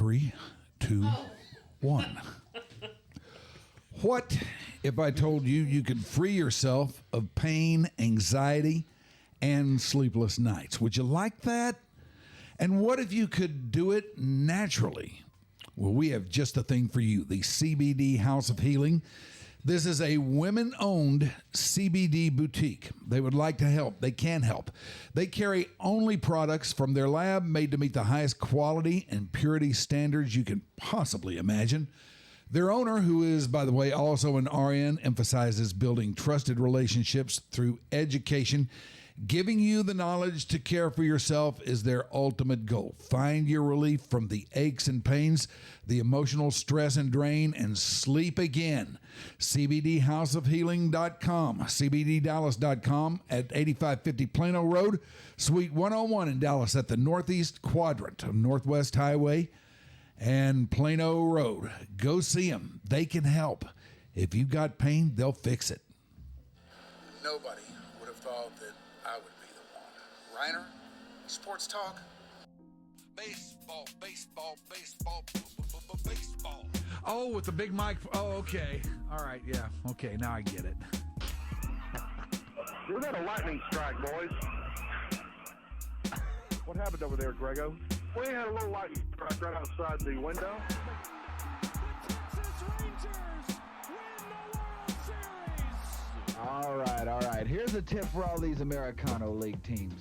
3, 2, 1. What if I told you you could free yourself of pain, anxiety, and sleepless nights? Would you like that? And what if you could do it naturally? Well, we have just the thing for you, the CBD House of Healing. This is a women-owned CBD boutique. They would like to help. They can help. They carry only products from their lab made to meet the highest quality and purity standards you can possibly imagine. Their owner, who is, by the way, also an RN, emphasizes building trusted relationships through education. Giving you the knowledge to care for yourself is their ultimate goal. Find your relief from the aches and pains, the emotional stress and drain, and sleep again. CBDHouseofHealing.com, CBDDallas.com at 8550 Plano Road, Suite 101 in Dallas at the northeast quadrant of Northwest Highway and Plano Road. Go see them. They can help. If you've got pain, they'll fix it. Nobody would have thought that I would be the one. Rhyner, sports talk. Baseball. Oh, with the big mic. Oh, okay. All right, yeah. Okay, now I get it. We got a lightning strike, boys. What happened over there, Grego? We had a little lightning strike right outside the window. All right. Here's a tip for all these Americano League teams.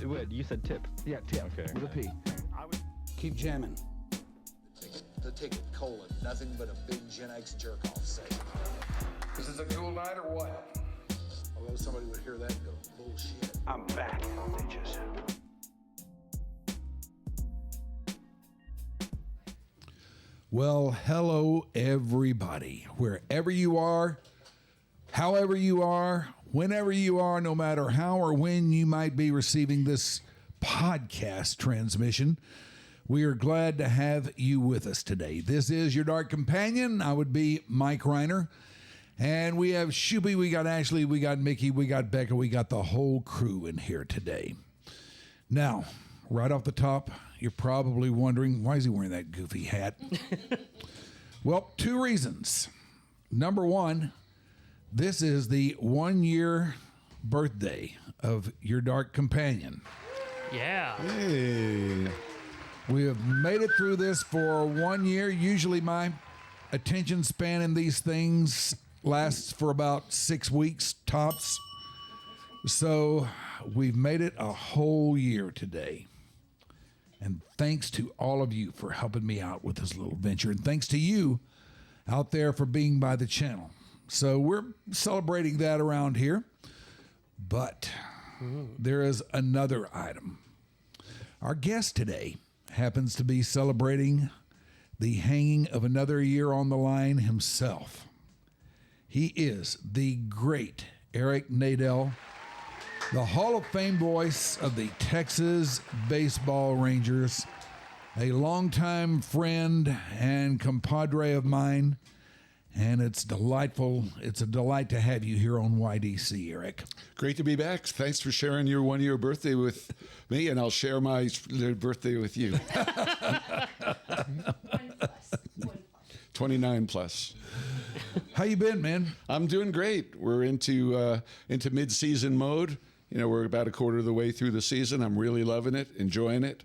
Wait, you said tip? Yeah, tip. Okay. With a P. Keep jamming. The ticket, colon, nothing but a big Gen X jerk-off say. This is a cool night or what? Although somebody would hear that and go, bullshit. I'm back, bitches. Well, hello, everybody. Wherever you are, however you are, whenever you are, no matter how or when you might be receiving this podcast transmission, we are glad to have you with us today. This is your Dark Companion. I would be Mike Rhyner. And we have Shuby, we got Ashley, we got Mickey, we got Becca, we got the whole crew in here today. Now, right off the top, you're probably wondering, why is he wearing that goofy hat? Well, two reasons. Number one, this is the 1 year birthday of your Dark Companion. Yeah. Hey. We have made it through this for 1 year. Usually my attention span in these things lasts for about 6 weeks tops. So we've made it a whole year today. And thanks to all of you for helping me out with this little venture. And thanks to you out there for being by the channel. So we're celebrating that around here. But there is another item. Our guest today happens to be celebrating the hanging of another year on the line himself. He is the great Eric Nadel, the Hall of Fame voice of the Texas Baseball Rangers, a longtime friend and compadre of mine, and it's a delight to have you here on YDC, Eric. Great to be back. Thanks for sharing your 1 year birthday with me, and I'll share my birthday with you. 29 plus. How you been, man? I'm doing great. We're into mid-season mode. You know, we're about a quarter of the way through the season. I'm really loving it, enjoying it.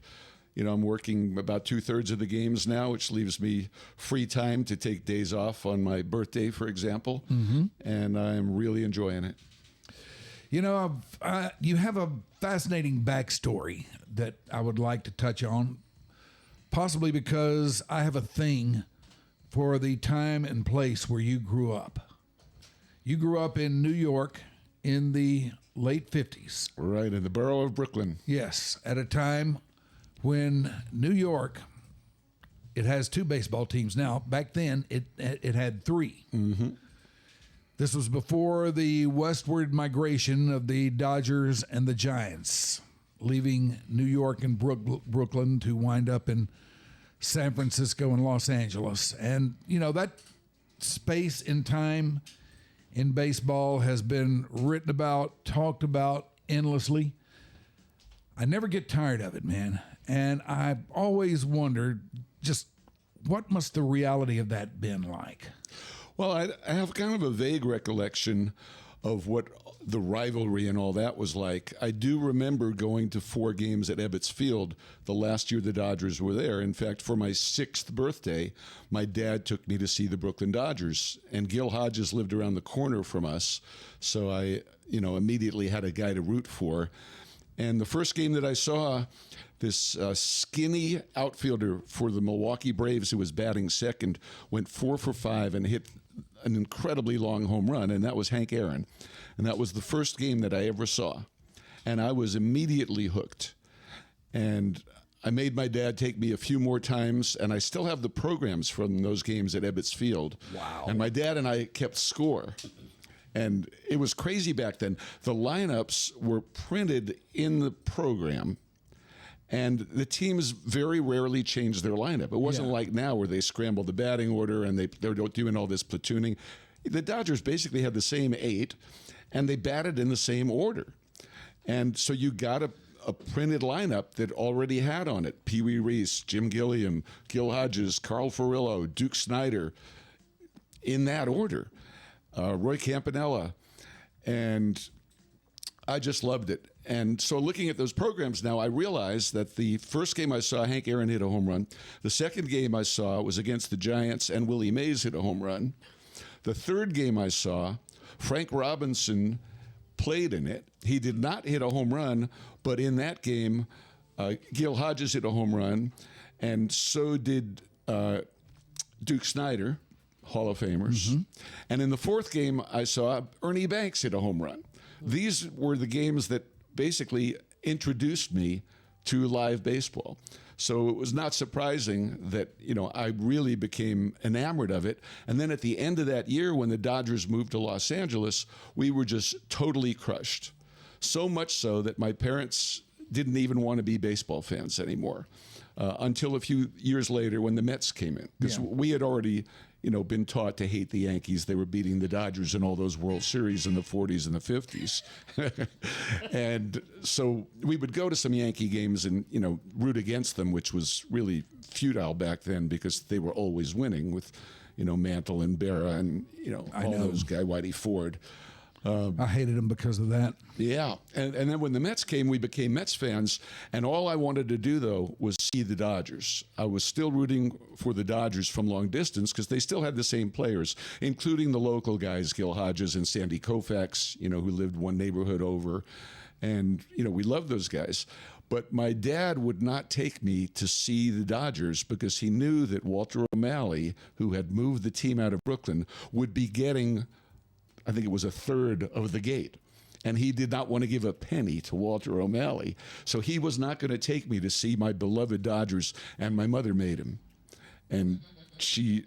You know, I'm working about 2/3 of the games now, which leaves me free time to take days off on my birthday, for example. And I'm really enjoying it. You know, you have a fascinating backstory that I would like to touch on, possibly because I have a thing for the time and place where you grew up. You grew up in New York in the late 50s. Right, in the borough of Brooklyn. Yes, at a time when New York, it has 2 baseball teams now. Back then, it had 3. This was before the westward migration of the Dodgers and the Giants, leaving New York and Brooklyn to wind up in San Francisco and Los Angeles. And, you know, that space in time in baseball has been written about, talked about endlessly. I never get tired of it, man. And I've always wondered, just what must the reality of that been like? Well, I have kind of a vague recollection of what the rivalry and all that was like. I do remember going to 4 games at Ebbets Field the last year the Dodgers were there. In fact, for my 6th birthday, my dad took me to see the Brooklyn Dodgers, and Gil Hodges lived around the corner from us, so I, immediately had a guy to root for. And the first game that I saw, this skinny outfielder for the Milwaukee Braves who was batting second went 4 for 5 and hit an incredibly long home run, and that was Hank Aaron. And that was the first game that I ever saw. And I was immediately hooked. And I made my dad take me a few more times, and I still have the programs from those games at Ebbets Field. Wow. And my dad and I kept score. And it was crazy back then. The lineups were printed in the program, and the teams very rarely changed their lineup. It wasn't like now where they scramble the batting order and they're doing all this platooning. The Dodgers basically had the same 8, and they batted in the same order. And so you got a printed lineup that already had on it Pee Wee Reese, Jim Gilliam, Gil Hodges, Carl Furillo, Duke Snyder, in that order. Roy Campanella, and I just loved it. And so looking at those programs now, I realized that the first game I saw, Hank Aaron hit a home run. The second game I saw was against the Giants, and Willie Mays hit a home run. The third game I saw, Frank Robinson played in it. He did not hit a home run, but in that game, Gil Hodges hit a home run, and so did Duke Snyder, Hall of Famers. Mm-hmm. And in the fourth game, I saw Ernie Banks hit a home run. These were the games that basically introduced me to live baseball. So it was not surprising that, I really became enamored of it. And then at the end of that year, when the Dodgers moved to Los Angeles, we were just totally crushed. So much so that my parents didn't even want to be baseball fans anymore until a few years later when the Mets came in. Because we had already been taught to hate the Yankees. They were beating the Dodgers in all those World Series in the 40s and the 50s. And so we would go to some Yankee games and, root against them, which was really futile back then because they were always winning with, Mantle and Berra and, all those guys, Whitey Ford. I hated him because of that. Yeah. And then when the Mets came, we became Mets fans. And all I wanted to do, though, was see the Dodgers. I was still rooting for the Dodgers from long distance because they still had the same players, including the local guys, Gil Hodges and Sandy Koufax, who lived one neighborhood over. And, we loved those guys. But my dad would not take me to see the Dodgers because he knew that Walter O'Malley, who had moved the team out of Brooklyn, would be getting, I think it was, a third of the gate. And he did not want to give a penny to Walter O'Malley. So he was not going to take me to see my beloved Dodgers, and my mother made him. And she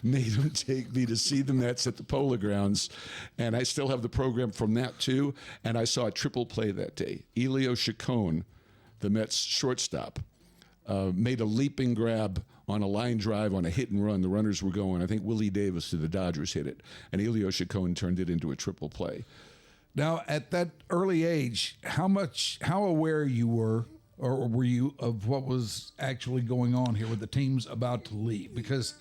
made him take me to see the Mets at the Polo Grounds. And I still have the program from that, too. And I saw a triple play that day. Elio Chacon, the Mets shortstop, made a leaping grab on a line drive on a hit and run. The runners were going. I think Willie Davis to the Dodgers hit it. And Elio Chacon turned it into a triple play. Now, at that early age, how aware you were, or were you, of what was actually going on here with the teams about to leave? Because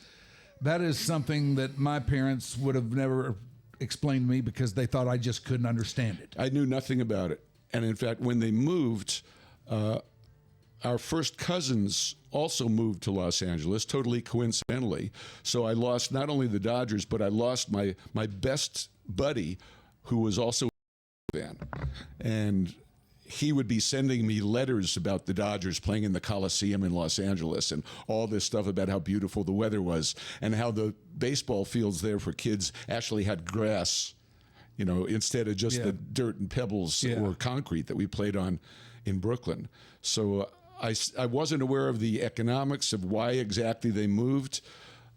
that is something that my parents would have never explained to me because they thought I just couldn't understand it. I knew nothing about it. And in fact, when they moved, our first cousins also moved to Los Angeles, totally coincidentally. So I lost not only the Dodgers, but I lost my best buddy, who was also a fan. And he would be sending me letters about the Dodgers playing in the Coliseum in Los Angeles and all this stuff about how beautiful the weather was and how the baseball fields there for kids actually had grass, instead of just the dirt and pebbles or concrete that we played on in Brooklyn. So I wasn't aware of the economics of why exactly they moved,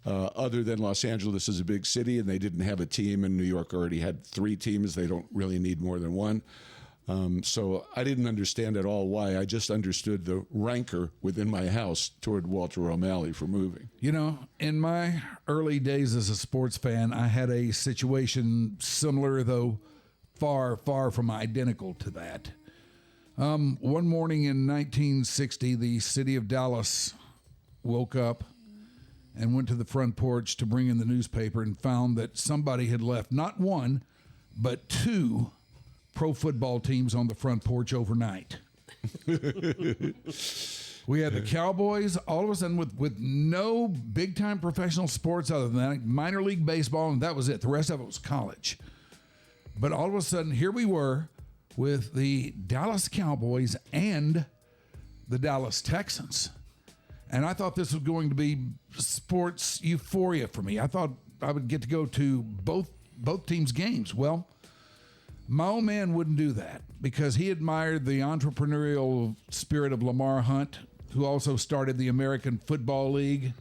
other than Los Angeles is a big city and they didn't have a team, and New York already had 3 teams. They don't really need more than one. So I didn't understand at all why. I just understood the rancor within my house toward Walter O'Malley for moving. In my early days as a sports fan, I had a situation similar, though far, far from identical to that. One morning in 1960, the city of Dallas woke up and went to the front porch to bring in the newspaper and found that somebody had left not one, but two pro football teams on the front porch overnight. We had the Cowboys, all of a sudden, with no big-time professional sports other than that, minor league baseball, and that was it. The rest of it was college. But all of a sudden, here we were with the Dallas Cowboys and the Dallas Texans. And I thought this was going to be sports euphoria for me. I thought I would get to go to both teams' games. Well, my old man wouldn't do that because he admired the entrepreneurial spirit of Lamar Hunt, who also started the American Football League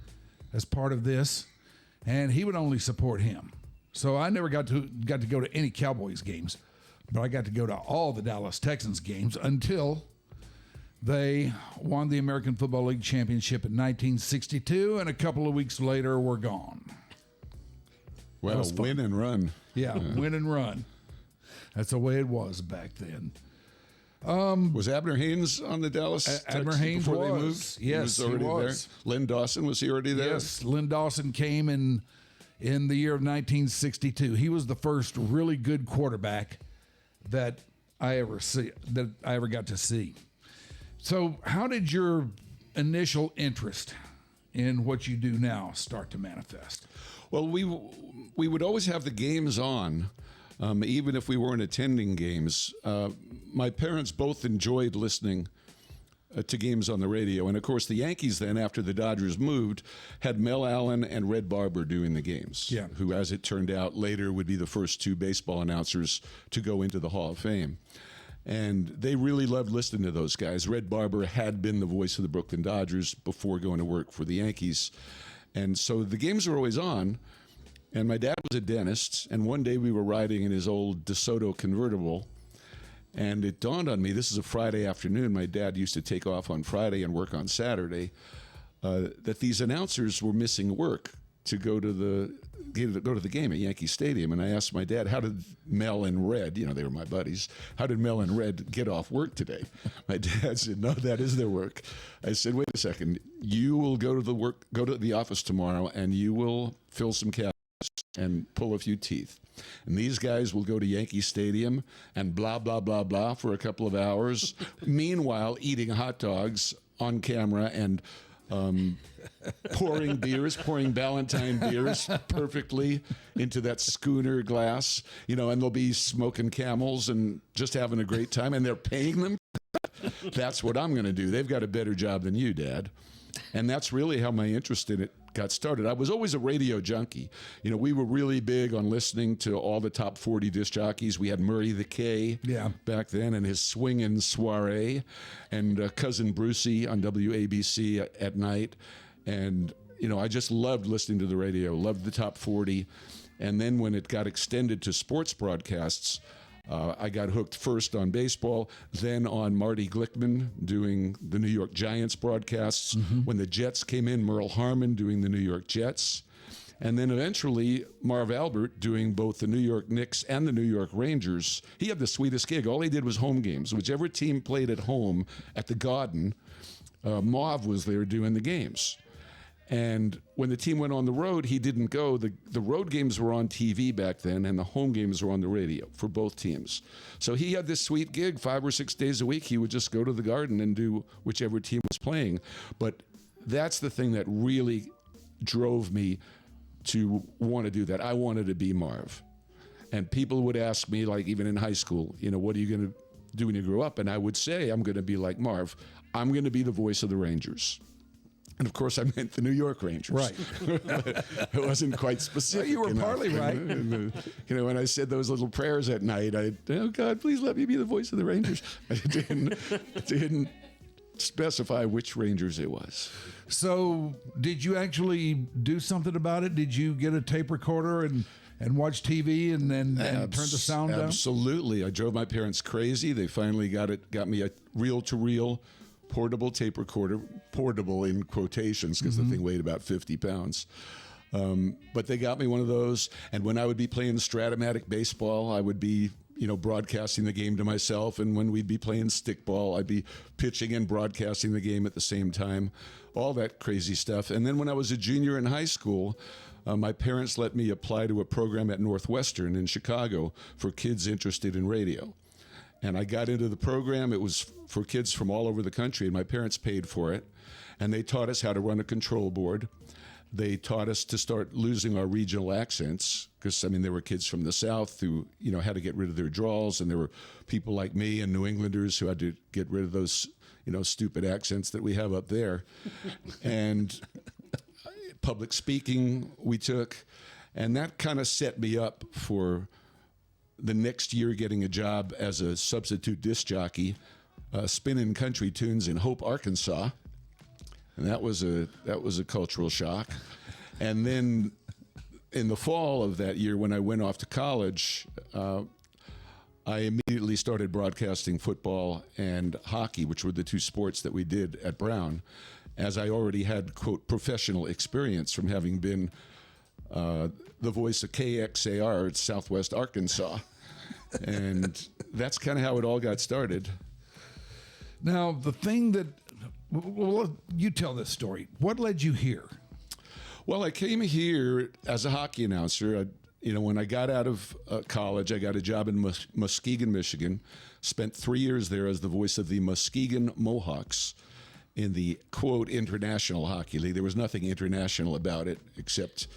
as part of this, and he would only support him. So I never got to go to any Cowboys games, but I got to go to all the Dallas Texans games until they won the American Football League championship in 1962, and a couple of weeks later were gone. Well, win and run. Yeah, win and run. That's the way it was back then. Was Abner Haynes on the Dallas Abner Texans Haynes before they was. moved? Yes, he was already was. there. Len Dawson, was he already there? Yes, Len Dawson came in the year of 1962. He was the first really good quarterback that I ever got to see. So, how did your initial interest in what you do now start to manifest? Well, we would always have the games on, even if we weren't attending games. My parents both enjoyed listening to games on the radio. And, of course, the Yankees then, after the Dodgers moved, had Mel Allen and Red Barber doing the games, who, as it turned out, later would be the first two baseball announcers to go into the Hall of Fame. And they really loved listening to those guys. Red Barber had been the voice of the Brooklyn Dodgers before going to work for the Yankees. And so the games were always on. And my dad was a dentist. And one day we were riding in his old DeSoto convertible. And it dawned on me, this is a Friday afternoon. My dad used to take off on Friday and work on Saturday, that these announcers were missing work to go to the game at Yankee Stadium. And I asked my dad, how did Mel and Red, they were my buddies, how did Mel and Red get off work today? My dad said, no, that is their work. I said, wait a second, you will go to the office tomorrow and you will fill some cabinets and pull a few teeth. And these guys will go to Yankee Stadium and blah, blah, blah, blah for a couple of hours. Meanwhile, eating hot dogs on camera and pouring Ballantine beers perfectly into that schooner glass, and they'll be smoking Camels and just having a great time, and they're paying them. That's what I'm going to do. They've got a better job than you, Dad. And that's really how my interest in it got started. I was always a radio junkie. We were really big on listening to all the top 40 disc jockeys. We had Murray the K back then and his swingin' soiree, and Cousin Brucey on WABC at night. And, I just loved listening to the radio, loved the top 40. And then when it got extended to sports broadcasts, I got hooked first on baseball, then on Marty Glickman doing the New York Giants broadcasts. When the Jets came in, Merle Harmon doing the New York Jets. And then eventually Marv Albert doing both the New York Knicks and the New York Rangers. He had the sweetest gig. All he did was home games. Whichever team played at home at the Garden, Marv was there doing the games. And when the team went on the road, he didn't go. The road games were on TV back then, and the home games were on the radio for both teams. So he had this sweet gig 5 or 6 days a week. He would just go to the Garden and do whichever team was playing. But that's the thing that really drove me to want to do that. I wanted to be Marv. And people would ask me, like even in high school, what are you going to do when you grow up? And I would say, I'm going to be like Marv. I'm going to be the voice of the Rangers. And of course, I meant the New York Rangers. Right. It wasn't quite specific. You were enough. partly right. When I said those little prayers at night, oh God, please let me be the voice of the Rangers. I didn't specify which Rangers it was. So, did you actually do something about it? Did you get a tape recorder and watch TV and turn the sound down? Absolutely. I drove my parents crazy. They finally got me a reel-to-reel portable tape recorder, portable in quotations because the thing weighed about 50 pounds. But they got me one of those, and when I would be playing Stratomatic baseball, I would be broadcasting the game to myself. And when we'd be playing stickball, I'd be pitching and broadcasting the game at the same time, all that crazy stuff. And then when I was a junior in high school, my parents let me apply to a program at Northwestern in Chicago for kids interested in radio. And I got into the program. It was for kids from all over the country, and my parents paid for it. And they taught us how to run a control board. They taught us to start losing our regional accents because, there were kids from the South who, had to get rid of their drawls, and there were people like me and New Englanders who had to get rid of those, stupid accents that we have up there. And public speaking we took, and that kind of set me up for the next year getting a job as a substitute disc jockey, spinning country tunes in Hope, Arkansas. And that was a cultural shock. And then in the fall of that year, when I went off to college, I immediately started broadcasting football and hockey, which were the two sports that we did at Brown, as I already had, quote, professional experience from having been the voice of KXAR at Southwest Arkansas. And that's kind of how it all got started. Now, the thing that, well, you tell this story. What led you here? Well, I came here as a hockey announcer. When I got out of college, I got a job in Muskegon, Michigan. Spent 3 years there as the voice of the Muskegon Mohawks in the, quote, International Hockey League. There was nothing international about it except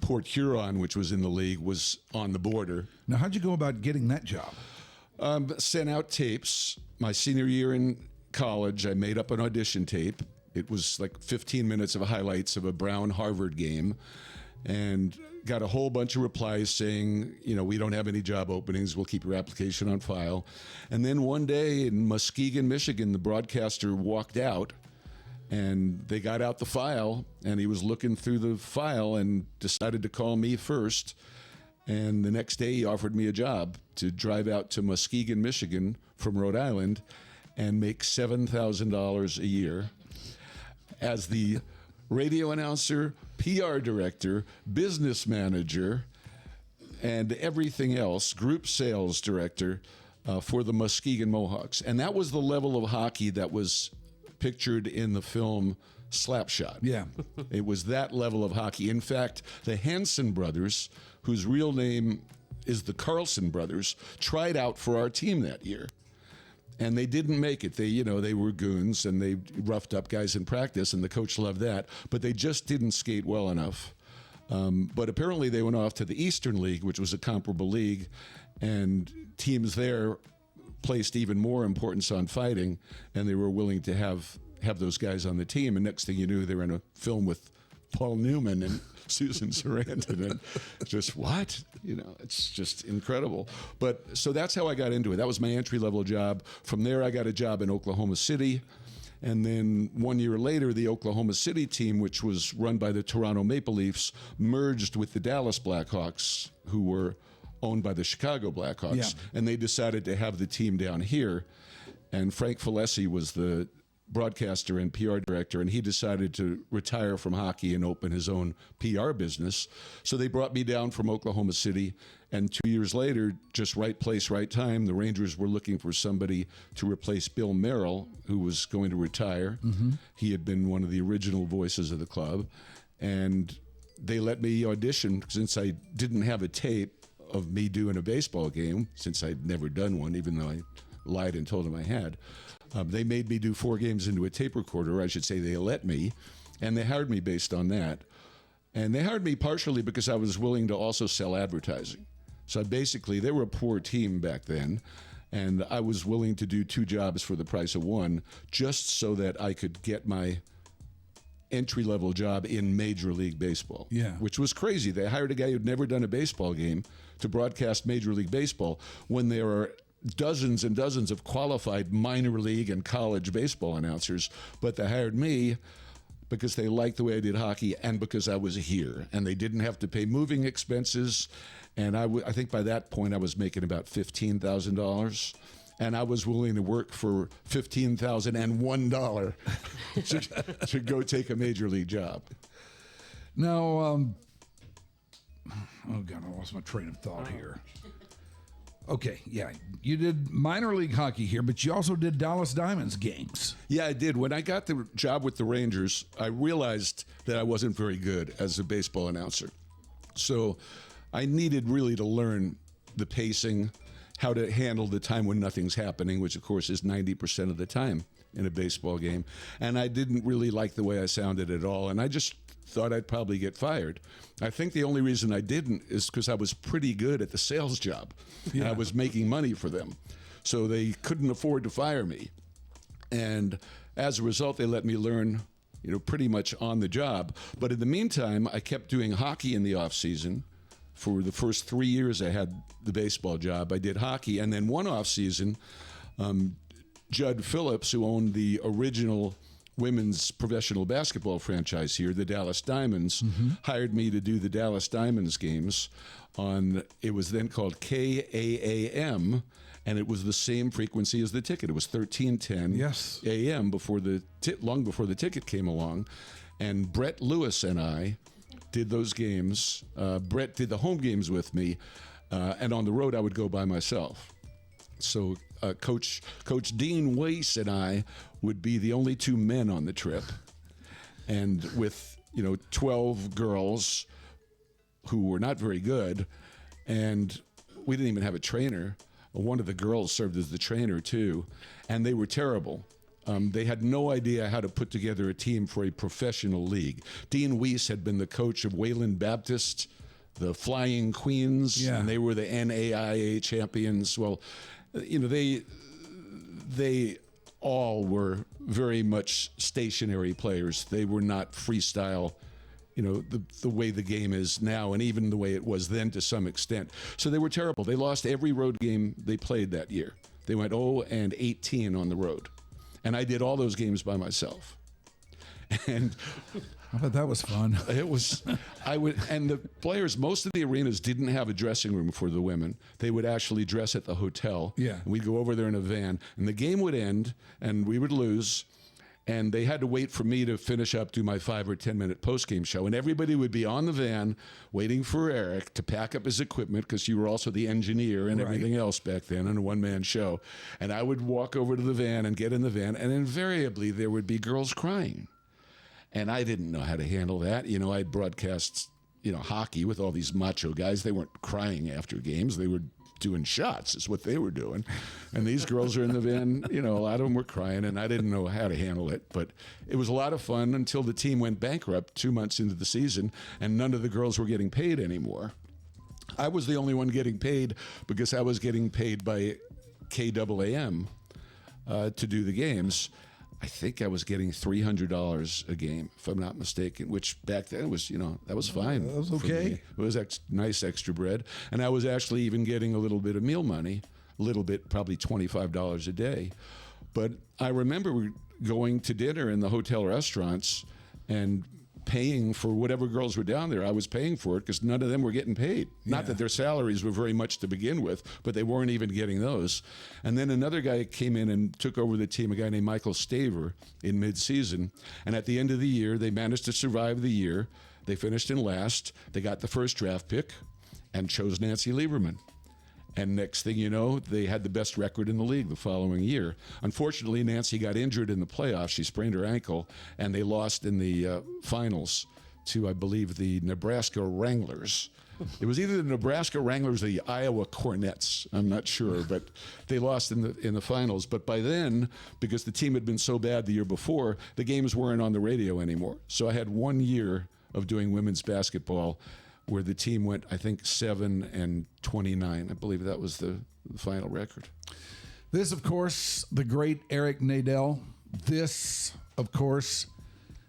Port Huron, which was in the league, was on the border. Now, how'd you go about getting that job? Sent out tapes. My senior year in college, I made up an audition tape. It was like 15 minutes of highlights of a Brown-Harvard game, and got a whole bunch of replies saying, we don't have any job openings. We'll keep your application on file. And then one day in Muskegon, Michigan, the broadcaster walked out, and they got out the file, and he was looking through the file and decided to call me first. And the next day he offered me a job to drive out to Muskegon, Michigan from Rhode Island and make $7,000 a year as the radio announcer, PR director, business manager, and everything else, group sales director for the Muskegon Mohawks. And that was the level of hockey that was pictured in the film Slapshot. Yeah. It was that level of hockey. In fact, the Hanson brothers, whose real name is the Carlson brothers, tried out for our team that year. And they didn't make it. They were goons, and they roughed up guys in practice, and the coach loved that. But they just didn't skate well enough. But apparently they went off to the Eastern League, which was a comparable league, and teams there placed even more importance on fighting, and they were willing to have those guys on the team. And next thing you knew, they were in a film with Paul Newman and Susan Sarandon, and just what? It's just incredible. But so that's how I got into it. That was my entry-level job. From there, I got a job in Oklahoma City. And then 1 year later, the Oklahoma City team, which was run by the Toronto Maple Leafs, merged with the Dallas Blackhawks, who were owned by the Chicago Blackhawks. Yeah. And they decided to have the team down here. And Frank Falesi was the broadcaster and PR director, and he decided to retire from hockey and open his own PR business. So they brought me down from Oklahoma City, and 2 years later, just right place, right time, the Rangers were looking for somebody to replace Bill Merrill, who was going to retire. Mm-hmm. He had been one of the original voices of the club, and they let me audition since I didn't have a tape of me doing a baseball game, since I'd never done one, even though I lied and told them I had. They made me do 4 games into a tape recorder. I should say they let me, and they hired me based on that. And they hired me partially because I was willing to also sell advertising. So basically, they were a poor team back then, and I was willing to do 2 jobs for the price of 1 just so that I could get my entry-level job in Major League Baseball, which was crazy. They hired a guy who'd never done a baseball game to broadcast Major League Baseball when there are dozens and dozens of qualified minor league and college baseball announcers, but they hired me because they liked the way I did hockey and because I was here, and they didn't have to pay moving expenses. And I think by that point I was making about $15,000, and I was willing to work for $15,001 to go take a major league job. Now, oh God, I lost my train of thought here. Okay, yeah. You did minor league hockey here, but you also did Dallas Diamonds games. Yeah, I did. When I got the job with the Rangers, I realized that I wasn't very good as a baseball announcer. So I needed really to learn the pacing, how to handle the time when nothing's happening, which of course is 90% of the time in a baseball game. And I didn't really like the way I sounded at all. And I just thought I'd probably get fired. I think the only reason I didn't is because I was pretty good at the sales job. Yeah. And I was making money for them. So they couldn't afford to fire me. And as a result, they let me learn, pretty much on the job. But in the meantime, I kept doing hockey in the off season. For the first 3 years I had the baseball job, I did hockey. And then one off season, Judd Phillips, who owned the original women's professional basketball franchise here, the Dallas Diamonds, hired me to do the Dallas Diamonds games on, it was then called KAAM, and it was the same frequency as the ticket. It was 1310 AM long before the ticket came along. And Brett Lewis and I did those games. Brett did the home games with me, and on the road I would go by myself. So Coach Dean Weiss and I would be the only two men on the trip, and with 12 girls who were not very good, and we didn't even have a trainer. One of the girls served as the trainer too, and they were terrible. They had no idea how to put together a team for a professional league. Dean Weiss had been the coach of Wayland Baptist, the Flying Queens, and they were the NAIA champions. Well, they all were very much stationary players. They were not freestyle, the way the game is now, and even the way it was then to some extent. So they were terrible. They lost every road game they played that year. They went 0-18 on the road. And I did all those games by myself. And I bet that was fun. It was, and the players, most of the arenas didn't have a dressing room for the women. They would actually dress at the hotel. Yeah. And we'd go over there in a van, and the game would end, and we would lose, and they had to wait for me to finish up, do my 5 or 10 minute post-game show, and everybody would be on the van waiting for Eric to pack up his equipment, because you were also the engineer and everything else back then in a one-man show. And I would walk over to the van and get in the van, and invariably there would be girls crying. And I didn't know how to handle that. I'd broadcast, hockey with all these macho guys. They weren't crying after games. They were doing shots is what they were doing. And these girls are in the van, a lot of them were crying, and I didn't know how to handle it. But it was a lot of fun until the team went bankrupt 2 months into the season, and none of the girls were getting paid anymore. I was the only one getting paid because I was getting paid by KAAM to do the games. I think I was getting $300 a game, if I'm not mistaken, which back then was, that was fine. That was okay. It was nice extra bread. And I was actually even getting a little bit of meal money, a little bit, probably $25 a day. But I remember going to dinner in the hotel restaurants and paying for whatever girls were down there. I was paying for it because none of them were getting paid. Not that their salaries were very much to begin with, but they weren't even getting those. And then another guy came in and took over the team, a guy named Michael Staver, in mid-season. And at the end of the year, they managed to survive the year. They finished in last. They got the first draft pick and chose Nancy Lieberman. And next thing you know, they had the best record in the league the following year. Unfortunately, Nancy got injured in the playoffs. She sprained her ankle, and they lost in the finals to, I believe, the Nebraska Wranglers. It was either the Nebraska Wranglers or the Iowa Cornets. I'm not sure, but they lost in the finals. But by then, because the team had been so bad the year before, the games weren't on the radio anymore. So I had 1 year of doing women's basketball where the team went, I think, 7-29. I believe that was the final record. This, of course, the great Eric Nadel. This, of course,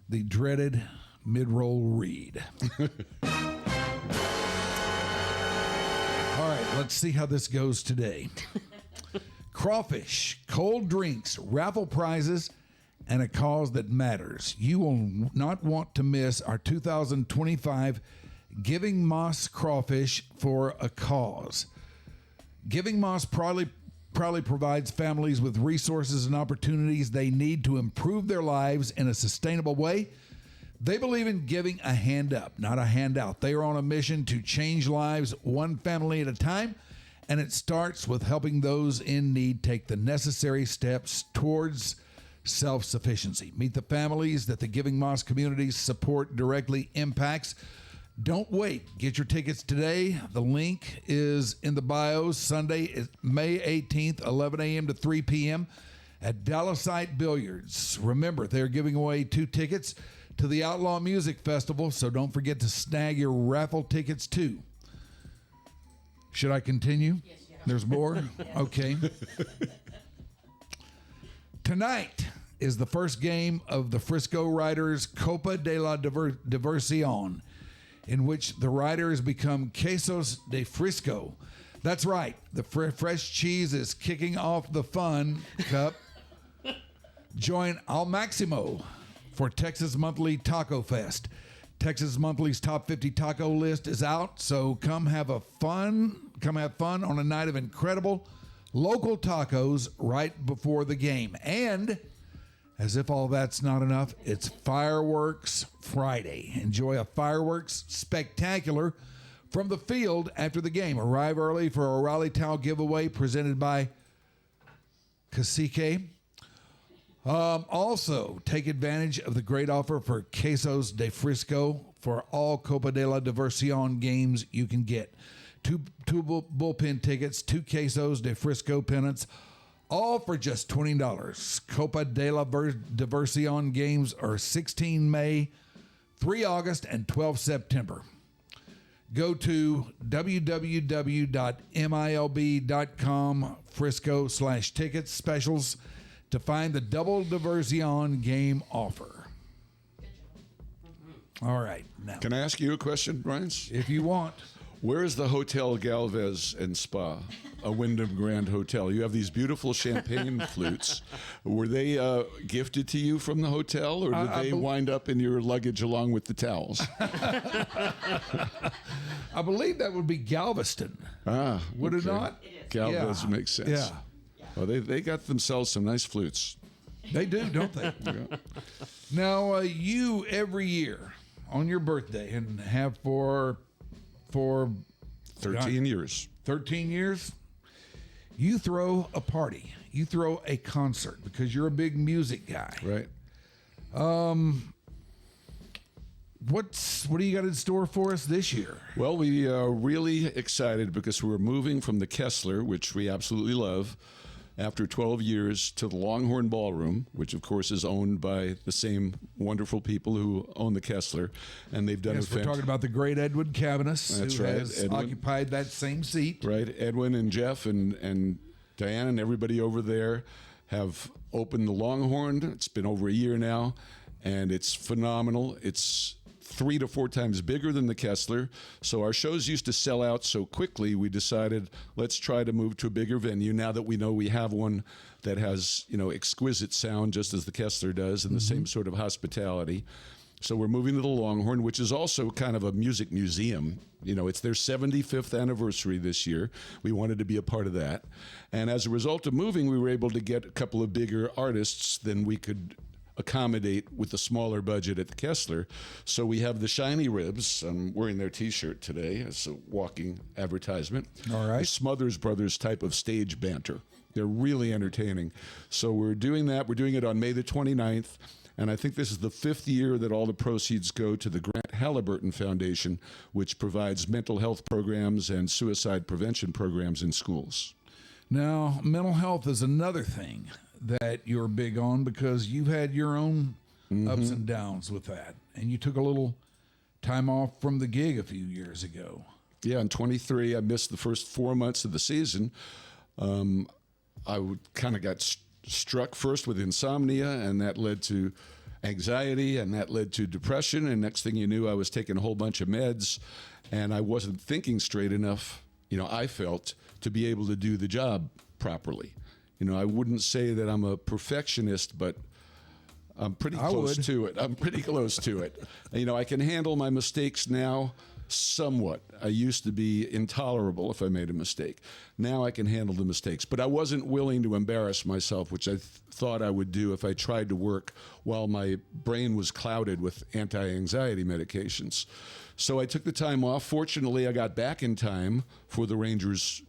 the dreaded mid-roll read. All right, let's see how this goes today. Crawfish, cold drinks, raffle prizes, and a cause that matters. You will not want to miss our 2025 Giving Moss Crawfish for a Cause. Giving Moss proudly provides families with resources and opportunities they need to improve their lives in a sustainable way. They believe in giving a hand up, not a handout. They are on a mission to change lives one family at a time, and it starts with helping those in need take the necessary steps towards self-sufficiency. Meet the families that the Giving Moss Communities support directly impacts. Don't wait. Get your tickets today. The link is in the bio. Sunday, May 18th, 11 a.m. to 3 p.m. at Dallasite Billiards. Remember, they're giving away 2 tickets to the Outlaw Music Festival, so don't forget to snag your raffle tickets too. Should I continue? Yes, there's more? Okay. Tonight is the first game of the Frisco Riders Copa de la Diversión, in which the Riders become Quesos de Frisco. That's right. The fresh cheese is kicking off the Fun Cup. Join Al Maximo for Texas Monthly Taco Fest. Texas Monthly's top 50 taco list is out, so come have fun on a night of incredible local tacos right before the game. And as if all that's not enough, it's Fireworks Friday. Enjoy a fireworks spectacular from the field after the game. Arrive early for a Raleigh Towel giveaway presented by Cacique. Also, take advantage of the great offer for Quesos de Frisco for all Copa de la Diversión games you can get. Two bullpen tickets, 2 Quesos de Frisco pennants, all for just $20. Copa de la Diversión games are 16 May, 3 August, and 12 September. Go to www.milb.com Frisco/tickets specials to find the double Diversión game offer. All right. Now, Can I ask you a question, Ryan? if you want, Where is the Hotel Galvez and Spa, a Wyndham Grand Hotel? You have these beautiful champagne flutes. Were they gifted to you from the hotel, or did they wind up in your luggage along with the towels? I believe that would be Galveston. Would it not? Galvez Yeah. makes sense. Yeah. Well, they got themselves some nice flutes. They do, don't they? Yeah. Now, you every year on your birthday and have for 13 years. 13 years, you throw a party. You throw a concert because you're a big music guy. Right. What do you got in store for us this year? Well, we are really excited because we're moving from the Kessler, which we absolutely love, after 12 years to the Longhorn Ballroom, which of course is owned by the same wonderful people who own the Kessler, and they've done Yes, we're talking about the great Edwin Cavanis, That's who right, has Edwin. occupied that same seat. Right, Edwin and Jeff and Diane and everybody over there have opened the Longhorn. It's been over a year now, and it's phenomenal. It's 3 to 4 times bigger than the Kessler. So our shows used to sell out so quickly, we decided let's try to move to a bigger venue now that we know we have one that has, exquisite sound just as the Kessler does and the same sort of hospitality. So we're moving to the Longhorn, which is also kind of a music museum. It's their 75th anniversary this year. We wanted to be a part of that. And as a result of moving, we were able to get a couple of bigger artists than we could accommodate with the smaller budget at the Kessler. So we have the Shiny Ribs. I'm wearing their T-shirt today as a walking advertisement. All right. The Smothers Brothers type of stage banter. They're really entertaining. So we're doing that. We're doing it on May the 29th. And I think this is the 5th year that all the proceeds go to the Grant Halliburton Foundation, which provides mental health programs and suicide prevention programs in schools. Now, mental health is another thing that you're big on because you've had your own ups and downs with that. And you took a little time off from the gig a few years ago. Yeah, in 23, I missed the first 4 months of the season. I kind of got struck first with insomnia, and that led to anxiety, and that led to depression. And next thing you knew, I was taking a whole bunch of meds, and I wasn't thinking straight enough, I felt, to be able to do the job properly. I wouldn't say that I'm a perfectionist, but I'm pretty close to it. I'm pretty close to it. I can handle my mistakes now somewhat. I used to be intolerable if I made a mistake. Now I can handle the mistakes. But I wasn't willing to embarrass myself, which I thought I would do if I tried to work while my brain was clouded with anti-anxiety medications. So I took the time off. Fortunately, I got back in time for the Rangers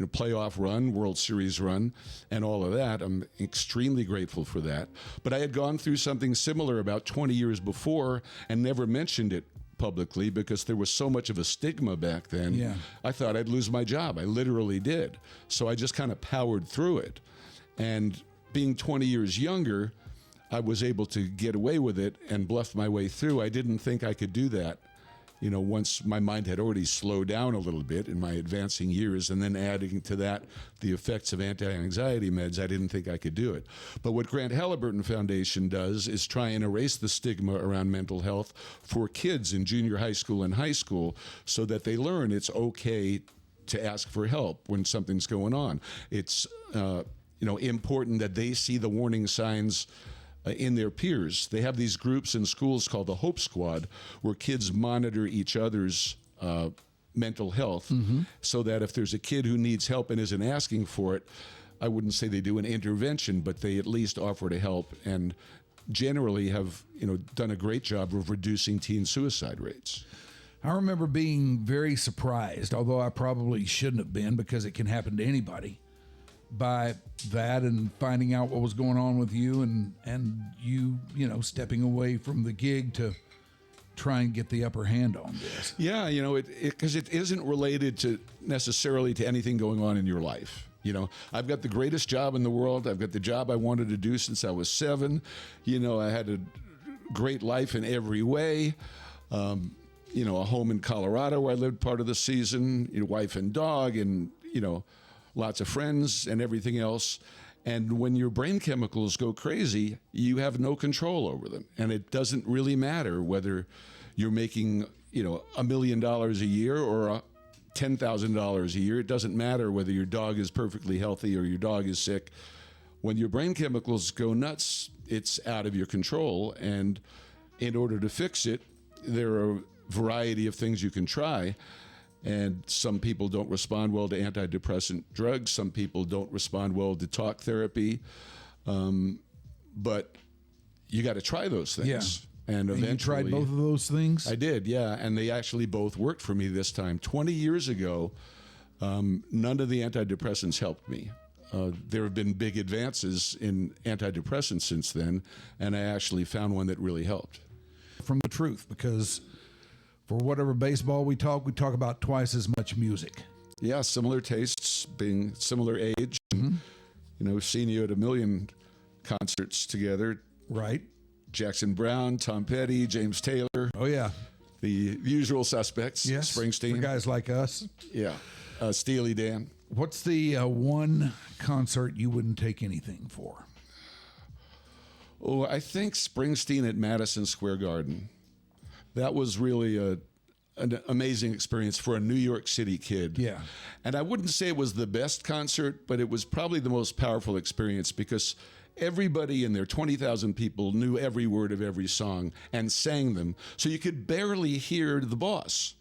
playoff run, World Series run, and all of that. I'm extremely grateful for that. But I had gone through something similar about 20 years before and never mentioned it publicly because there was so much of a stigma back then. Yeah. I thought I'd lose my job. I literally did. So I just kind of powered through it. And being 20 years younger, I was able to get away with it and bluff my way through. I didn't think I could do that, once my mind had already slowed down a little bit in my advancing years, and then adding to that the effects of anti-anxiety meds, I didn't think I could do it. But what Grant Halliburton Foundation does is try and erase the stigma around mental health for kids in junior high school and high school so that they learn it's okay to ask for help when something's going on. It's important that they see the warning signs in their peers. They have these groups in schools called the Hope Squad, where kids monitor each other's mental health, so that if there's a kid who needs help and isn't asking for it, I wouldn't say they do an intervention, but they at least offer to help, and generally have done a great job of reducing teen suicide rates. I remember being very surprised, although I probably shouldn't have been because it can happen to anybody, by that, and finding out what was going on with you, and you stepping away from the gig to try and get the upper hand on this. Yeah, because it isn't related to necessarily to anything going on in your life. I've got the greatest job in the world. I've got the job I wanted to do since I was 7. I had a great life in every way. A home in Colorado where I lived part of the season, wife and dog, and lots of friends and everything else. And when your brain chemicals go crazy, you have no control over them. And it doesn't really matter whether you're making, $1 million a year or $10,000 a year. It doesn't matter whether your dog is perfectly healthy or your dog is sick. When your brain chemicals go nuts, it's out of your control. And in order to fix it, there are a variety of things you can try. And some people don't respond well to antidepressant drugs. Some people don't respond well to talk therapy. But you got to try those things. Yeah. And eventually, you tried both of those things? I did, yeah. And they actually both worked for me this time. 20 years ago, none of the antidepressants helped me. There have been big advances in antidepressants since then, and I actually found one that really helped. From the truth, because for whatever baseball we talk about twice as much music. Yeah, similar tastes, being similar age. Mm-hmm. Seen you at a million concerts together. Right. Jackson Browne, Tom Petty, James Taylor. Oh, yeah. The usual suspects. Yes. Springsteen. For guys like us. Yeah. Steely Dan. What's the one concert you wouldn't take anything for? Oh, I think Springsteen at Madison Square Garden. That was really an amazing experience for a New York City kid. Yeah. And I wouldn't say it was the best concert, but it was probably the most powerful experience because everybody in there, 20,000 people, knew every word of every song and sang them. So you could barely hear the boss.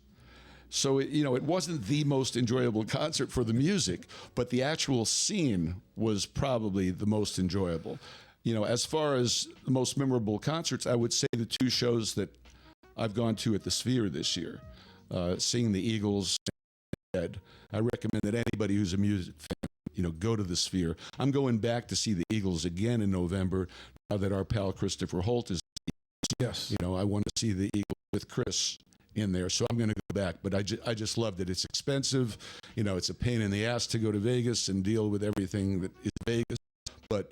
So, it wasn't the most enjoyable concert for the music, but the actual scene was probably the most enjoyable. As far as the most memorable concerts, I would say the 2 shows that I've gone to at the Sphere this year, seeing the Eagles. I recommend that anybody who's a music fan, go to the Sphere. I'm going back to see the Eagles again in November now that our pal Christopher Holt is. Yes. I want to see the Eagles with Chris in there, so I'm going to go back. But I just loved it. It's expensive. It's a pain in the ass to go to Vegas and deal with everything that is Vegas, but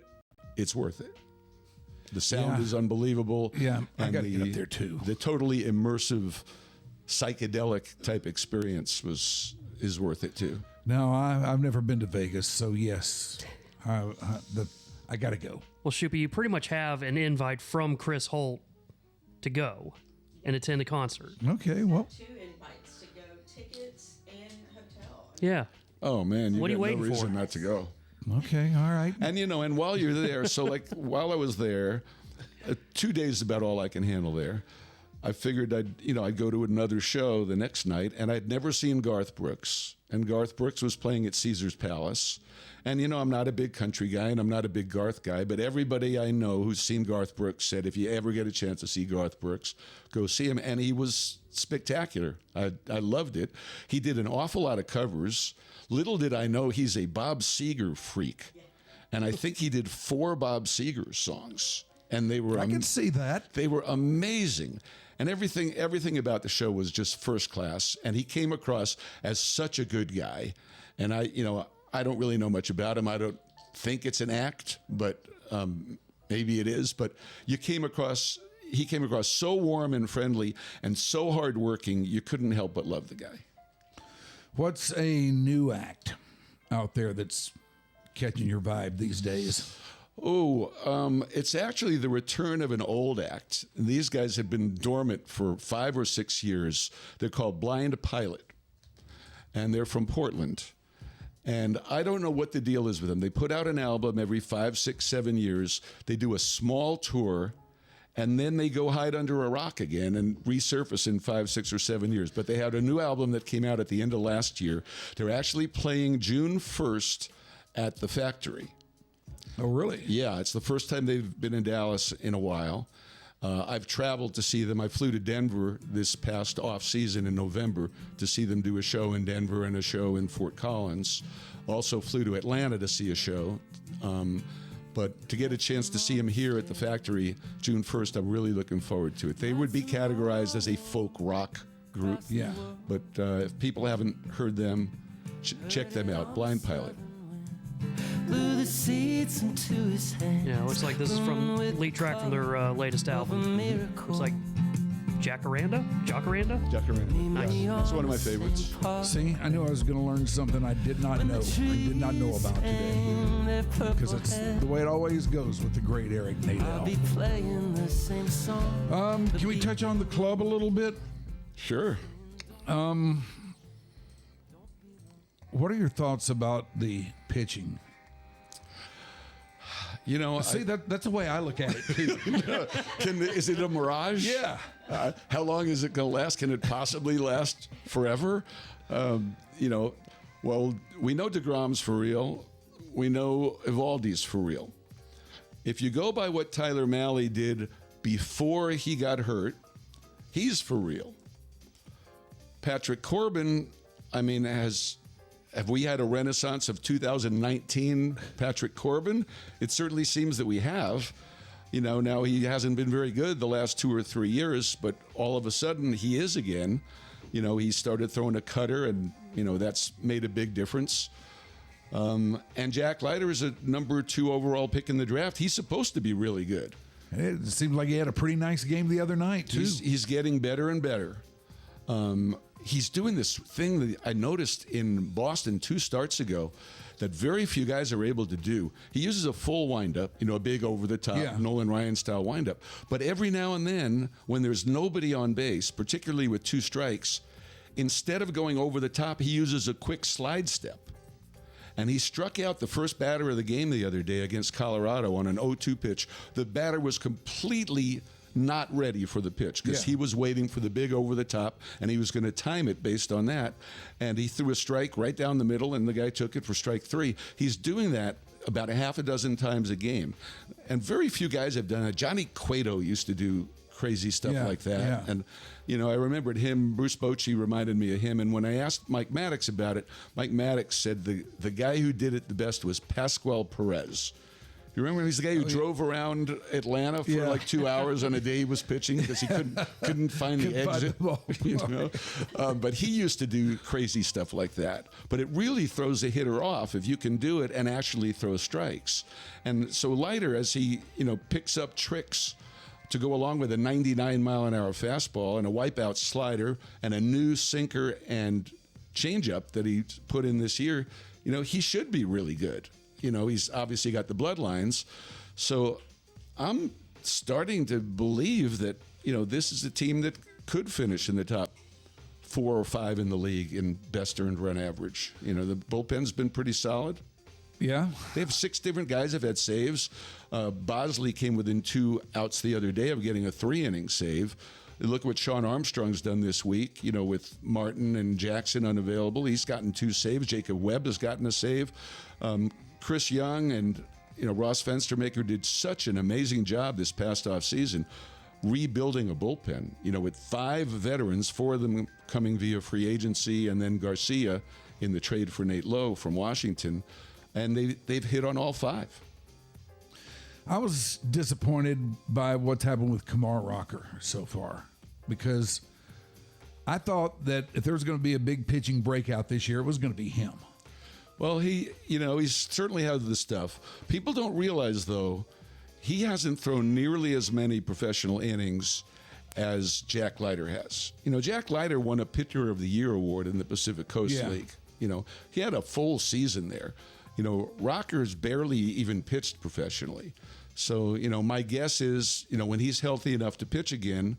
it's worth it. The sound is unbelievable. Yeah, I got to get up there too. The totally immersive, psychedelic type experience is worth it too. No, I've never been to Vegas, so yes, I got to go. Well, Shoopy, you pretty much have an invite from Chris Holt to go and attend a concert. Okay, well. 2 invites to go, tickets and hotel. Yeah. Oh man, What are you got waiting no reason for? not to go. Okay, all right. And and while you're there, so like while I was there, 2 days is about all I can handle there. I figured I'd go to another show the next night, and I'd never seen Garth Brooks. And Garth Brooks was playing at Caesar's Palace. And, I'm not a big country guy, and I'm not a big Garth guy, but everybody I know who's seen Garth Brooks said, if you ever get a chance to see Garth Brooks, go see him. And he was spectacular. I loved it. He did an awful lot of covers. Little did I know he's a Bob Seger freak. And I think he did 4 Bob Seger songs. And they were I can see that. They were amazing. And everything about the show was just first class. And he came across as such a good guy. And I don't really know much about him. I don't think it's an act, but maybe it is. But he came across so warm and friendly and so hardworking, you couldn't help but love the guy. What's a new act out there that's catching your vibe these days? It's actually the return of an old act. These guys have been dormant for 5 or 6 years. They're called Blind Pilot, and they're from Portland. And I don't know what the deal is with them. They put out an album every 5, 6, 7 years. They do a small tour, and then they go hide under a rock again and resurface in 5, 6, or 7 years. But they had a new album that came out at the end of last year. They're actually playing June 1st at the Factory. Oh, really? Yeah, it's the first time they've been in Dallas in a while. I've traveled to see them. I flew to Denver this past off-season in November to see them do a show in Denver and a show in Fort Collins. Also flew to Atlanta to see a show. But to get a chance to see them here at the Factory June 1st, I'm really looking forward to it. They would be categorized as a folk rock group. Yeah. But if people haven't heard them, check them out. Blind Pilot. Yeah, looks like this is from lead track from their latest album. It's like Jacaranda? That's one of my favorites. See, I knew I was going to learn something I did not know. I did not know about today. Because it's the way it always goes with the great Eric Nadel. Can we touch on the club a little bit? Sure. What are your thoughts about the pitching? See, that's the way I look at it too. Is it a mirage? Yeah. How long is it going to last? Can it possibly last forever? Well, we know DeGrom's for real. We know Evaldi's for real. If you go by what Tyler Mahle did before he got hurt, he's for real. Patrick Corbin, have we had a renaissance of 2019 Patrick Corbin? It certainly seems that we have. Now he hasn't been very good the last 2 or 3 years, but all of a sudden he is again. He started throwing a cutter, and, that's made a big difference. And Jack Leiter is a number 2 overall pick in the draft. He's supposed to be really good. It seemed like he had a pretty nice game the other night, too. He's getting better and better. He's doing this thing that I noticed in Boston 2 starts ago that very few guys are able to do. He uses a full windup, a big over-the-top Nolan Ryan-style windup. But every now and then, when there's nobody on base, particularly with 2 strikes, instead of going over the top, he uses a quick slide step. And he struck out the first batter of the game the other day against Colorado on an 0-2 pitch. The batter was completely not ready for the pitch because he was waiting for the big over the top, and he was going to time it based on that. And he threw a strike right down the middle, and the guy took it for strike 3. He's doing that about a half a dozen times a game. And very few guys have done it. Johnny Cueto used to do crazy stuff like that. Yeah. And, I remembered him. Bruce Bochy reminded me of him. And when I asked Mike Maddox about it, Mike Maddox said the guy who did it the best was Pascual Perez. You remember he's the guy who drove around Atlanta for like 2 hours on a day he was pitching because he couldn't find the exit. But he used to do crazy stuff like that. But it really throws a hitter off if you can do it and actually throw strikes. And so Leiter, as he picks up tricks to go along with a 99-mile-an-hour fastball and a wipeout slider and a new sinker and changeup that he put in this year, he should be really good. He's obviously got the bloodlines. So I'm starting to believe that, this is a team that could finish in the top 4 or 5 in the league in best earned run average. The bullpen's been pretty solid. Yeah. They have 6 different guys have had saves. Bosley came within 2 outs the other day of getting a 3-inning save. Look what Sean Armstrong's done this week, with Martin and Jackson unavailable. He's gotten 2 saves. Jacob Webb has gotten a save. Chris Young and Ross Fenstermaker did such an amazing job this past offseason rebuilding a bullpen, with 5 veterans, 4 of them coming via free agency, and then Garcia in the trade for Nate Lowe from Washington. And they've hit on all 5. I was disappointed by what's happened with Kamar Rocker so far, because I thought that if there was going to be a big pitching breakout this year, it was going to be him. Well, he certainly has the stuff. People don't realize, though, he hasn't thrown nearly as many professional innings as Jack Leiter has. Jack Leiter won a Pitcher of the Year award in the Pacific Coast League. He had a full season there. Rocker's barely even pitched professionally. So, my guess is, when he's healthy enough to pitch again,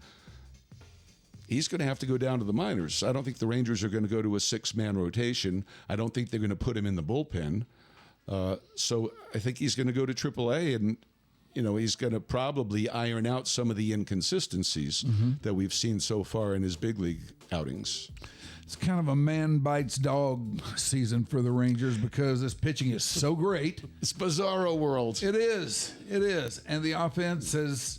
he's going to have to go down to the minors. I don't think the Rangers are going to go to a 6-man rotation. I don't think they're going to put him in the bullpen. So I think he's going to go to AAA, and, he's going to probably iron out some of the inconsistencies that we've seen so far in his big league outings. It's kind of a man bites dog season for the Rangers because this pitching is so great. It's bizarro world. It is. And the offense has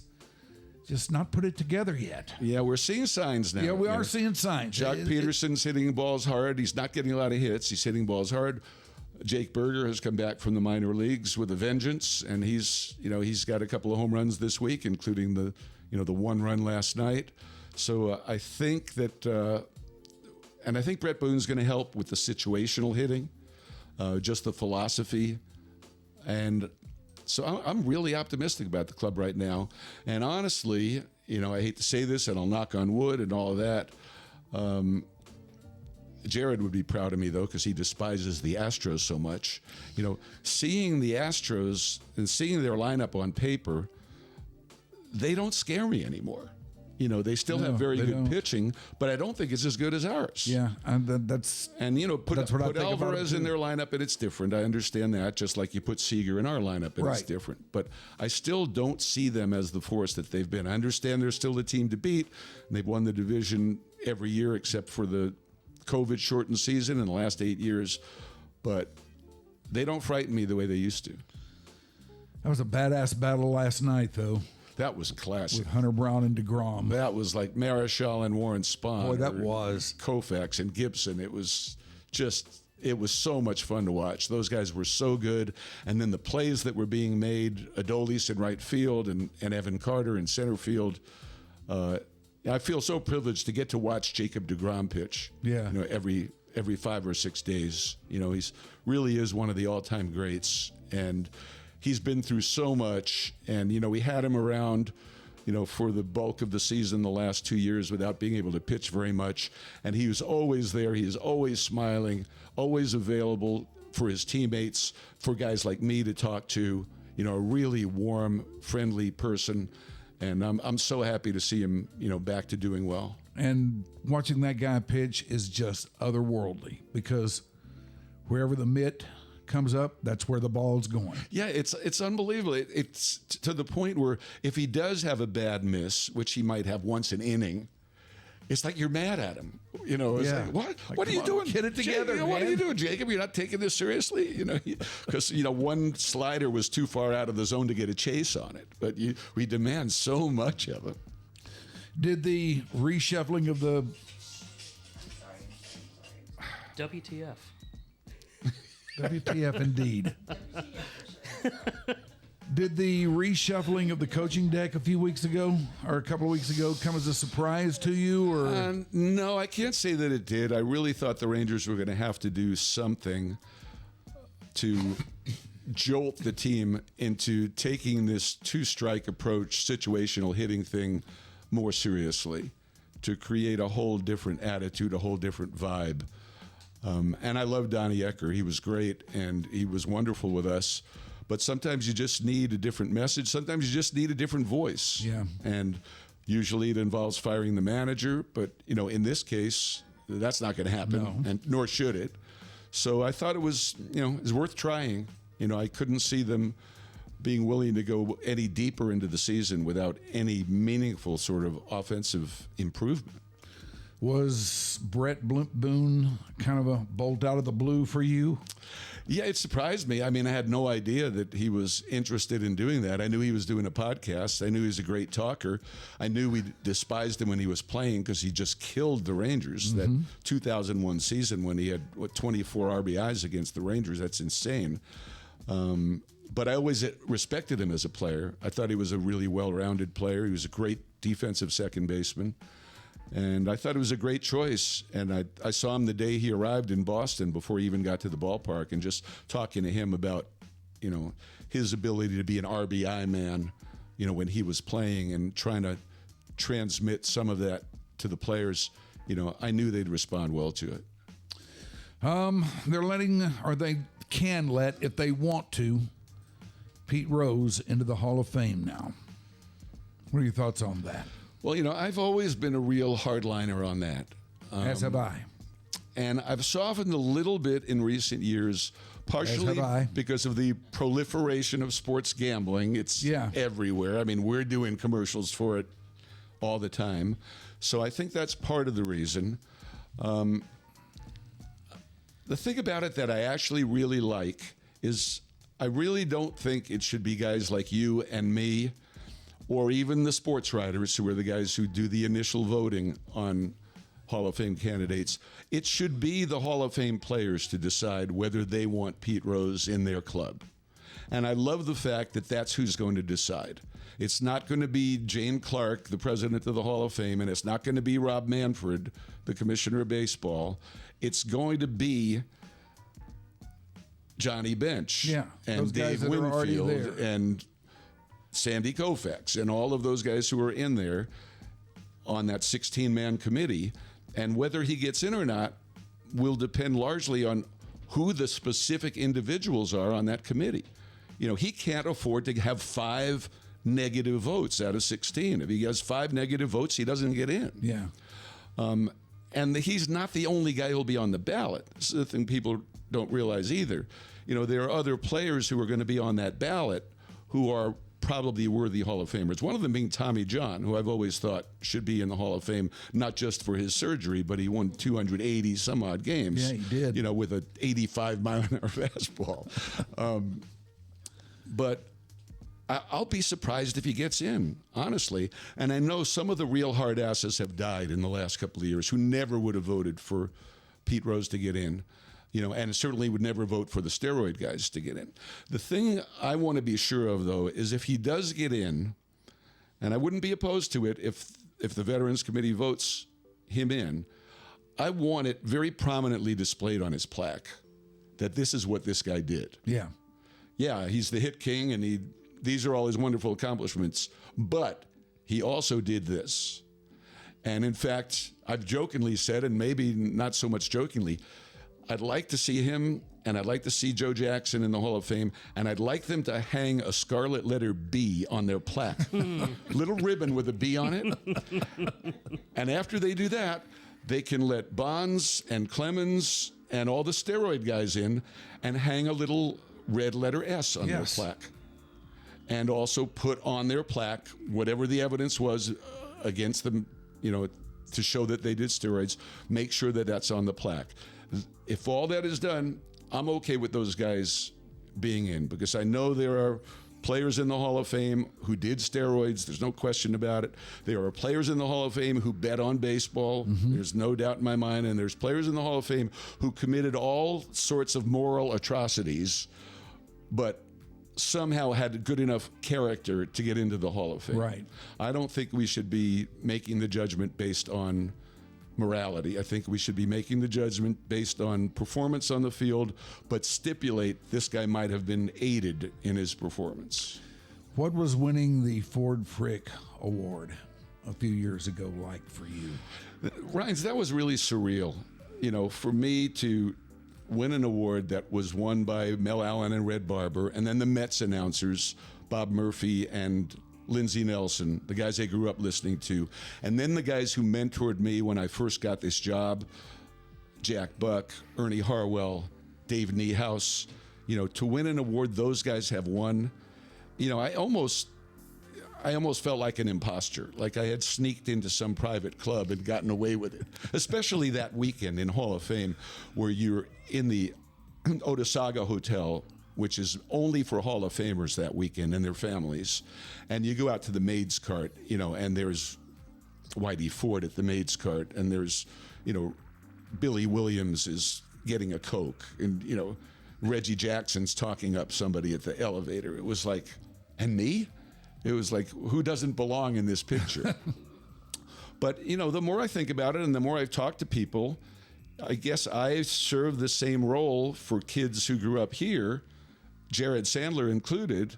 just not put it together yet. Yeah, we're seeing signs now. Yeah, we are seeing signs. Jock Peterson's hitting balls hard. He's not getting a lot of hits. He's hitting balls hard. Jake Berger has come back from the minor leagues with a vengeance, and he's got a couple of home runs this week, including the 1 run last night. So I think that. And I think Brett Boone's going to help with the situational hitting, just the philosophy. And so I'm really optimistic about the club right now. And honestly, I hate to say this, and I'll knock on wood and all of that. Jared would be proud of me, though, because he despises the Astros so much. Seeing the Astros and seeing their lineup on paper, they don't scare me anymore. They still have very good pitching, but I don't think it's as good as ours. Yeah, and that's put Alvarez in their lineup, and it's different. I understand that, just like you put Seager in our lineup, and it's different. But I still don't see them as the force that they've been. I understand they're still the team to beat, and they've won the division every year except for the COVID-shortened season in the last 8 years. But they don't frighten me the way they used to. That was a badass battle last night, though. That was classic. With Hunter Brown and DeGrom. That was like Marichal and Warren Spahn. Boy, that was. Koufax and Gibson. It was so much fun to watch. Those guys were so good. And then the plays that were being made, Adolis in right field and Evan Carter in center field. I feel so privileged to get to watch Jacob DeGrom pitch. Yeah. Every 5 or 6 days. He's really is one of the all-time greats. And he's been through so much, and we had him around, for the bulk of the season the last 2 years without being able to pitch very much, and he was always there. He was always smiling, always available for his teammates, for guys like me to talk to. A really warm, friendly person, and I'm so happy to see him, back to doing well. And watching that guy pitch is just otherworldly, because wherever the mitt comes up, that's where the ball's going. Yeah, it's unbelievable. It's to the point where if he does have a bad miss, which he might have once an inning, it's like you're mad at him. It's like, what? What are you doing? Get it together, Jacob, what are you doing, Jacob? You're not taking this seriously? Because, one slider was too far out of the zone to get a chase on it. But we demand so much of him. Did the reshuffling of the... WTF. WTF indeed. Did the reshuffling of the coaching deck a few weeks ago or a couple of weeks ago come as a surprise to you? Or no, I can't say that it did. I really thought the Rangers were going to have to do something to jolt the team into taking this 2-strike approach, situational hitting thing more seriously, to create a whole different attitude, a whole different vibe. And I love Donnie Ecker. He was great, and he was wonderful with us. But sometimes you just need a different message. Sometimes you just need a different voice. Yeah. And usually it involves firing the manager. But, in this case, that's not going to happen, and nor should it. So I thought it was, it was worth trying. I couldn't see them being willing to go any deeper into the season without any meaningful sort of offensive improvement. Was Brett Boone kind of a bolt out of the blue for you? Yeah, it surprised me. I mean, I had no idea that he was interested in doing that. I knew he was doing a podcast. I knew he was a great talker. I knew we despised him when he was playing because he just killed the Rangers. That 2001 season when he had, 24 RBIs against the Rangers. That's insane. But I always respected him as a player. I thought he was a really well-rounded player. He was a great defensive second baseman. And I thought it was a great choice. And I saw him the day he arrived in Boston before he even got to the ballpark, and just talking to him about, his ability to be an RBI man, when he was playing, and trying to transmit some of that to the players, I knew they'd respond well to it. They're letting, or they can let, if they want to, Pete Rose into the Hall of Fame now. What are your thoughts on that? Well, I've always been a real hardliner on that. As have I. And I've softened a little bit in recent years, partially because of the proliferation of sports gambling. It's everywhere. I mean, we're doing commercials for it all the time. So I think that's part of the reason. The thing about it that I actually really like is I really don't think it should be guys like you and me, or even the sports writers, who are the guys who do the initial voting on Hall of Fame candidates. It should be the Hall of Fame players to decide whether they want Pete Rose in their club. And I love the fact that that's who's going to decide. It's not going to be Jane Clark, the president of the Hall of Fame, and it's not going to be Rob Manfred, the commissioner of baseball. It's going to be Johnny Bench and Dave Winfield and Sandy Koufax and all of those guys who are in there on that 16-man committee. And whether he gets in or not will depend largely on who the specific individuals are on that committee. He can't afford to have 5 negative votes out of 16. If he has 5 negative votes, he doesn't get in. Yeah. And he's not the only guy who'll be on the ballot. This is the thing people don't realize either. There are other players who are going to be on that ballot who are probably worthy Hall of Famers. One of them being Tommy John, who I've always thought should be in the Hall of Fame, not just for his surgery, but he won 280 some odd games. Yeah, he did. With an 85 mile an hour fastball. But I'll be surprised if he gets in, honestly. And I know some of the real hard asses have died in the last couple of years who never would have voted for Pete Rose to get in. And certainly would never vote for the steroid guys to get in. The thing I want to be sure of, though, is if he does get in, and I wouldn't be opposed to it if the Veterans Committee votes him in, I want it very prominently displayed on his plaque that this is what this guy did. Yeah. Yeah, he's the hit king, and these are all his wonderful accomplishments, but he also did this. And in fact, I've jokingly said, and maybe not so much jokingly, I'd like to see him, and I'd like to see Joe Jackson in the Hall of Fame, and I'd like them to hang a scarlet letter B on their plaque. Little ribbon with a B on it. And after they do that, they can let Bonds and Clemens and all the steroid guys in and hang a little red letter S on their plaque. And also put on their plaque whatever the evidence was against them, to show that they did steroids. Make sure that that's on the plaque. If all that is done, I'm okay with those guys being in, because I know there are players in the Hall of Fame who did steroids. There's no question about it. There are players in the Hall of Fame who bet on baseball. There's no doubt in my mind. And there's players in the Hall of Fame who committed all sorts of moral atrocities, but somehow had good enough character to get into the Hall of Fame. Right. I don't think we should be making the judgment based on morality. I think we should be making the judgment based on performance on the field, but stipulate this guy might have been aided in his performance. What was winning the Ford Frick Award a few years ago like for you? Rhynes, that was really surreal. For me to win an award that was won by Mel Allen and Red Barber, and then the Mets announcers, Bob Murphy and Lindsey Nelson, the guys I grew up listening to, and then the guys who mentored me when I first got this job, Jack Buck, Ernie Harwell, Dave Niehaus, to win an award those guys have won, you know, I almost felt like an imposter, like I had sneaked into some private club and gotten away with it, especially that weekend in Hall of Fame where you're in the Otesaga Hotel, which is only for Hall of Famers that weekend and their families. And you go out to the maid's cart, you know, and there's Whitey Ford at the maid's cart, and there's, you know, Billy Williams is getting a Coke, and, you know, Reggie Jackson's talking up somebody at the elevator. It was like, and me? It was like, who doesn't belong in this picture? But, you know, the more I think about it and the more I've talked to people, I guess I serve the same role for kids who grew up here, Jared Sandler included,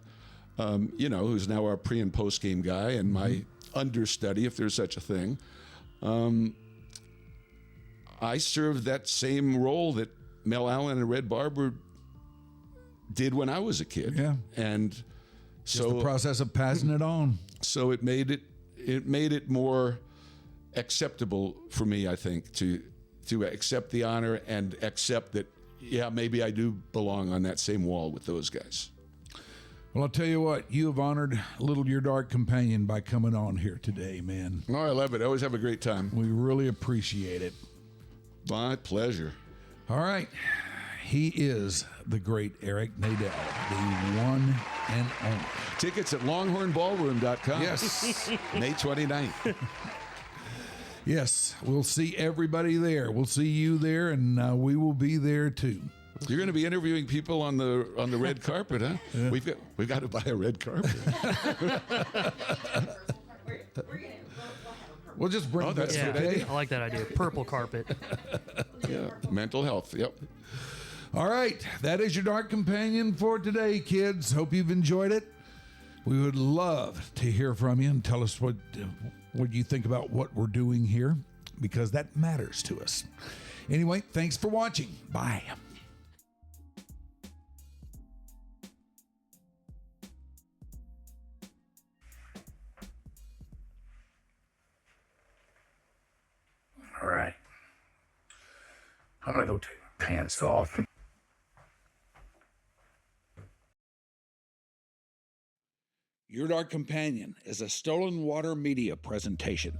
you know, who's now our pre and post game guy and my understudy, if there's such a thing. I served that same role that Mel Allen and Red Barber did when I was a kid. Yeah. And Just so the process of passing it on. So it made it more acceptable for me, I think, to accept the honor and accept that, yeah, maybe I do belong on that same wall with those guys. Well, I'll tell you what, you have honored Little Your Dark Companion by coming on here today, man. Oh, I love it. I always have a great time. We really appreciate it. My pleasure. All right. He is the great Eric Nadel, the one and only. Tickets at longhornballroom.com. Yes. May 29th. Yes, we'll see everybody there. We'll see you there, and we will be there too. You're going to be interviewing people on the red carpet, huh? Yeah. We've got to buy a red carpet. We'll just bring that's that. a good idea. I like that idea. Purple carpet. Yeah, mental health. Yep. All right, that is your Dark Companion for today, kids. Hope you've enjoyed it. We would love to hear from you and tell us what you think about what we're doing here, because that matters to us. Anyway, thanks for watching. Bye. All right. I'm gonna go take my pants off. Your Dark Companion is a Stolen Water Media presentation.